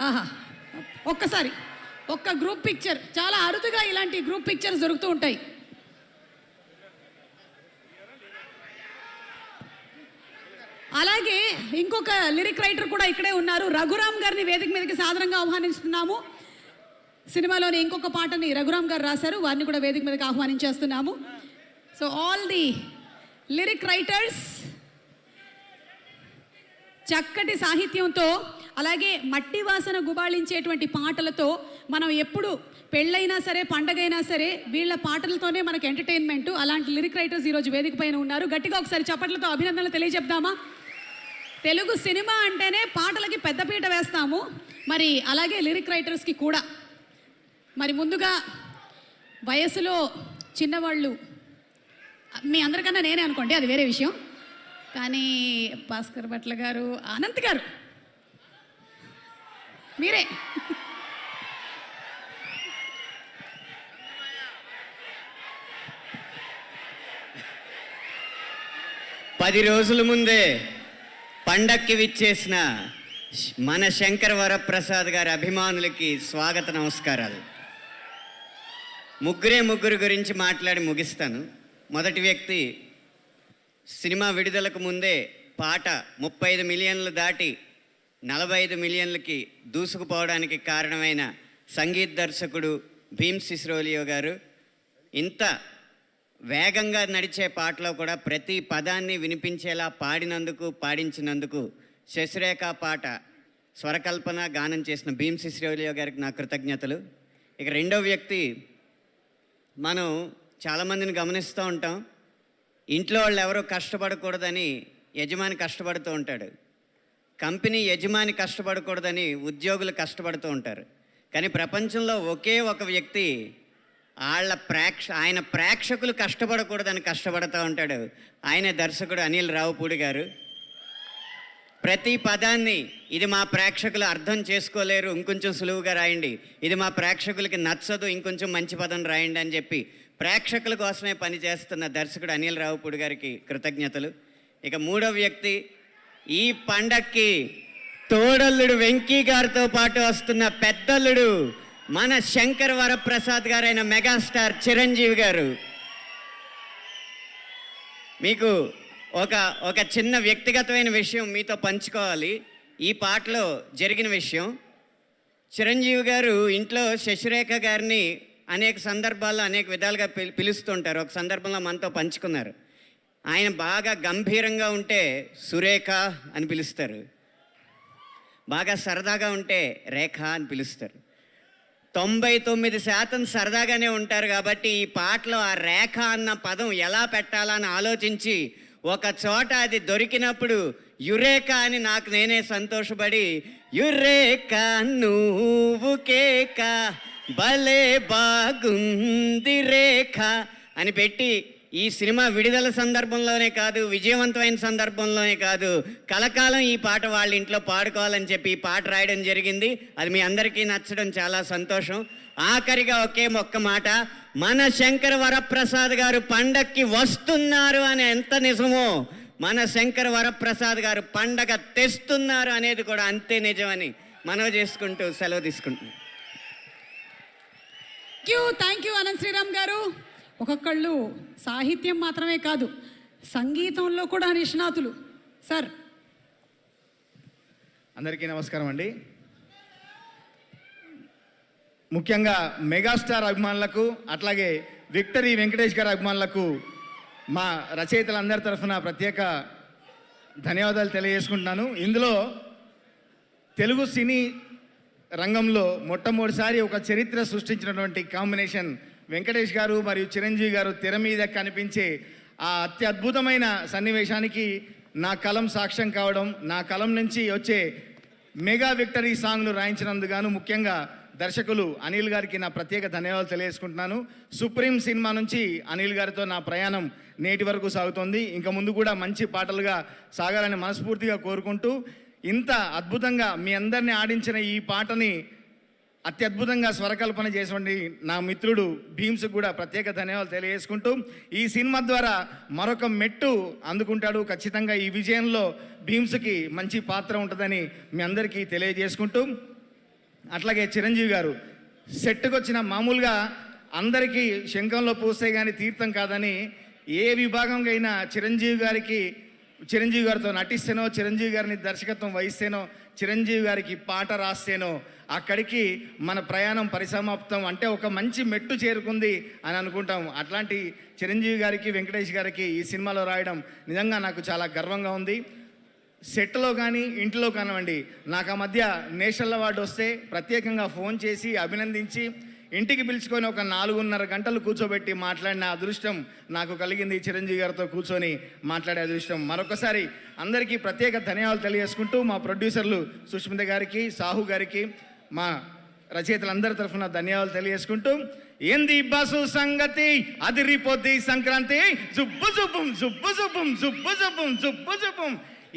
ఆహా, ఒక్కసారి ఒక్క గ్రూప్ పిక్చర్, చాలా అరుదుగా ఇలాంటి గ్రూప్ పిక్చర్స్ దొరుకుతూ ఉంటాయి. అలాగే ఇంకొక లిరిక్ రైటర్ కూడా ఇక్కడే ఉన్నారు. రఘురామ్ గారిని వేదిక మీదకి సాదరంగా ఆహ్వానిస్తున్నాము. సినిమాలోని ఇంకొక పాటని రఘురామ్ గారు రాశారు, వారిని కూడా వేదిక మీదకి ఆహ్వానించేస్తున్నాము. So all the lyric writers చక్కటి సాహిత్యంతో, అలాగే మట్టి వాసన గుబాళించేటువంటి పాటలతో మనం ఎప్పుడు పెళ్ళైనా సరే పండగైనా సరే వీళ్ళ పాటలతోనే మనకు ఎంటర్టైన్మెంట్. అలాంటి లిరిక్ రైటర్స్ ఈరోజు వేదిక పైన ఉన్నారు. గట్టిగా ఒకసారి చప్పట్లతో అభినందనలు తెలియజెప్దామా? తెలుగు సినిమా అంటేనే పాటలకి పెద్దపీట వేస్తాము, మరి అలాగే లిరిక్ రైటర్స్కి కూడా. మరి ముందుగా వయసులో చిన్నవాళ్ళు మీ అందరికన్నా నేనే అనుకోండి, అది వేరే విషయం. కానీ భాస్కర్ భట్ల గారు, అనంత్ గారు, మీరే. పది రోజుల ముందే పండక్కి విచ్చేసిన మన శంకర్ వరప్రసాద్ గారి అభిమానులకి స్వాగత నమస్కారాలు. ముగ్గురు గురించి మాట్లాడి ముగిస్తాను. మొదటి వ్యక్తి, సినిమా విడుదలకు ముందే పాట 35 మిలియన్లు దాటి 45 మిలియన్లకి దూసుకుపోవడానికి కారణమైన సంగీత దర్శకుడు భీమ్ సిస్రోలియో గారు. ఇంత వేగంగా నడిచే పాటలో కూడా ప్రతి పదాన్ని వినిపించేలా పాడించినందుకు శశిరేఖ పాట స్వరకల్పన గానం చేసిన భీమ్ సిస్రోలియో గారికి నా కృతజ్ఞతలు. ఇక రెండో వ్యక్తి, మనం చాలామందిని గమనిస్తూ ఉంటాం, ఇంట్లో వాళ్ళు ఎవరో కష్టపడకూడదని యజమాని కష్టపడుతూ ఉంటాడు, కంపెనీ యజమాని కష్టపడకూడదని ఉద్యోగులు కష్టపడుతూ ఉంటారు. కానీ ప్రపంచంలో ఒకే ఒక వ్యక్తి ఆయన ప్రేక్షకులు కష్టపడకూడదని కష్టపడుతూ ఉంటాడు. ఆయనే దర్శకుడు అనిల్ రావుపూడి గారు. ప్రతి పదాన్ని ఇది మా ప్రేక్షకులు అర్థం చేసుకోలేరు, ఇంకొంచెం సులువుగా రాయండి, ఇది మా ప్రేక్షకులకి నచ్చదు, ఇంకొంచెం మంచి పదం రాయండి అని చెప్పి ప్రేక్షకుల కోసమే పనిచేస్తున్న దర్శకుడు అనిల్ రావుపూడి గారికి కృతజ్ఞతలు. ఇక మూడవ వ్యక్తి, ఈ పండక్కి తోడల్లుడు వెంకీ గారితో పాటు వస్తున్న పెద్దల్లుడు మన శంకర్ వరప్రసాద్ గారైన మెగాస్టార్ చిరంజీవి గారు. మీకు ఒక చిన్న వ్యక్తిగతమైన విషయం మీతో పంచుకోవాలి. ఈ పాటలో జరిగిన విషయం, చిరంజీవి గారు ఇంట్లో శశిరేఖ గారిని అనేక సందర్భాల్లో అనేక విధాలుగా పిలుస్తుంటారు. ఒక సందర్భంలో మనతో పంచుకున్నారు. ఆయన బాగా గంభీరంగా ఉంటే సురేఖ అని పిలుస్తారు, బాగా సరదాగా ఉంటే రేఖ అని పిలుస్తారు. 99% సరదాగానే ఉంటారు. కాబట్టి ఈ పాటలో ఆ రేఖ అన్న పదం ఎలా పెట్టాలని ఆలోచించి ఒక చోట అది దొరికినప్పుడు యురేఖ అని నాకు నేనే సంతోషపడి, యురేఖ నువ్వు కేక భలే బాగుంది రేఖ అని పెట్టి ఈ సినిమా విడుదల సందర్భంలోనే కాదు, విజయవంతమైన సందర్భంలోనే కాదు, కలకాలం ఈ పాట వాళ్ళ ఇంట్లో పాడుకోవాలని చెప్పి ఈ పాట రాయడం జరిగింది. అది మీ అందరికీ నచ్చడం చాలా సంతోషం. ఆఖరిగా ఒకే ఒక్క మాట, మన శంకర్ వరప్రసాద్ గారు పండక్కి వస్తున్నారు అని ఎంత నిజమో, మన శంకర్ వరప్రసాద్ గారు పండగ తెస్తున్నారు అనేది కూడా అంతే నిజమని మనవి చేసుకుంటూ సెలవు తీసుకుంటున్నాను. థ్యాంక్ యూ అనంత్ శ్రీరామ్ గారు. ఒక్కొక్కళ్ళు సాహిత్యం మాత్రమే కాదు, సంగీతంలో కూడా నిష్ణాతులు. సార్, అందరికీ నమస్కారం అండి. ముఖ్యంగా మెగాస్టార్ అభిమానులకు, అట్లాగే విక్టరీ వెంకటేష్ గారి అభిమానులకు మా రచయితలందరి తరఫున ప్రత్యేక ధన్యవాదాలు తెలియజేసుకుంటున్నాను. ఇందులో తెలుగు సినీ రంగంలో మొట్టమొదటిసారి ఒక చరిత్ర సృష్టించినటువంటి కాంబినేషన్ వెంకటేష్ గారు మరియు చిరంజీవి గారు తెర మీద కనిపించే ఆ అత్యద్భుతమైన సన్నివేశానికి నా కలం సాక్ష్యం కావడం, నా కలం నుంచి వచ్చే మెగా విక్టరీ సాంగ్ను రాయించినందుకు ముఖ్యంగా దర్శకులు అనిల్ గారికి నా ప్రత్యేక ధన్యవాదాలు తెలియజేసుకుంటున్నాను. సుప్రీం సినిమా నుంచి అనిల్ గారితో నా ప్రయాణం నేటి వరకు సాగుతోంది. ఇంకా ముందు కూడా మంచి పాటలుగా సాగాలని మనస్ఫూర్తిగా కోరుకుంటూ, ఇంత అద్భుతంగా మీ అందరినీ ఆడించిన ఈ పాటని అత్యద్భుతంగా స్వరకల్పన చేసినటువంటి నా మిత్రుడు భీమ్స్కి కూడా ప్రత్యేక ధన్యవాదాలు తెలియజేసుకుంటూ, ఈ సినిమా ద్వారా మరొక మెట్టు అందుకుంటాడు. ఖచ్చితంగా ఈ విజయంలో భీమ్స్కి మంచి పాత్ర ఉంటుందని మీ అందరికీ తెలియజేసుకుంటూ, అట్లాగే చిరంజీవి గారు సెట్కి వచ్చిన మామూలుగా అందరికీ శంఖంలో పూస్తే కానీ తీర్థం కాదని ఏ విభాగంగా అయినా చిరంజీవి గారితో నటిస్తేనో, చిరంజీవి గారిని దర్శకత్వం వహిస్తేనో, చిరంజీవి గారికి పాట రాస్తేనో అక్కడికి మన ప్రయాణం పరిసమాప్తం, అంటే ఒక మంచి మెట్టు చేరుకుంది అని అనుకుంటాం. అట్లాంటి చిరంజీవి గారికి, వెంకటేష్ గారికి ఈ సినిమాలో రాయడం నిజంగా నాకు చాలా గర్వంగా ఉంది. సెట్లో కానీ ఇంట్లో కానివ్వండి, నాకు ఆ మధ్య నేషనల్ అవార్డు వస్తే ప్రత్యేకంగా ఫోన్ చేసి అభినందించి ఇంటికి పిలుచుకొని ఒక 4.5 గంటలు కూర్చోబెట్టి మాట్లాడిన అదృష్టం నాకు కలిగింది. చిరంజీవి గారితో కూర్చొని మాట్లాడే అదృష్టం. మరొకసారి అందరికీ ప్రత్యేక ధన్యవాదాలు తెలియజేసుకుంటూ మా ప్రొడ్యూసర్లు సుష్మిత గారికి, సాహు గారికి, మా రచయితలందరి తరఫున ధన్యవాదాలు తెలియజేసుకుంటూ, ఏంది బస్సు సంగతి అదిరిపోద్ది సంక్రాంతి, జుబ్బు జుబ్బుం జుబ్బు జుబ్బుం జుబ్బు జుబ్బుం జుబ్బు జుబ్బుం,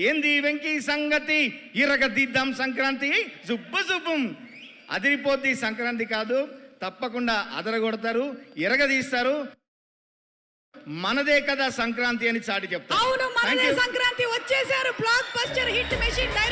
ఏంది వెంకీ సంగతి ఇరగదిద్దాం సంక్రాంతి, జుబ్బు జుబ్బుం. అదిరిపోద్ది సంక్రాంతి కాదు, తప్పకుండా అదరగొడతారు, ఎరగదీస్తారు. మనదే కదా సంక్రాంతి అని చాటి చెప్తారు. అవును, మనదే సంక్రాంతి. వచ్చేసారు block buster hit machine direct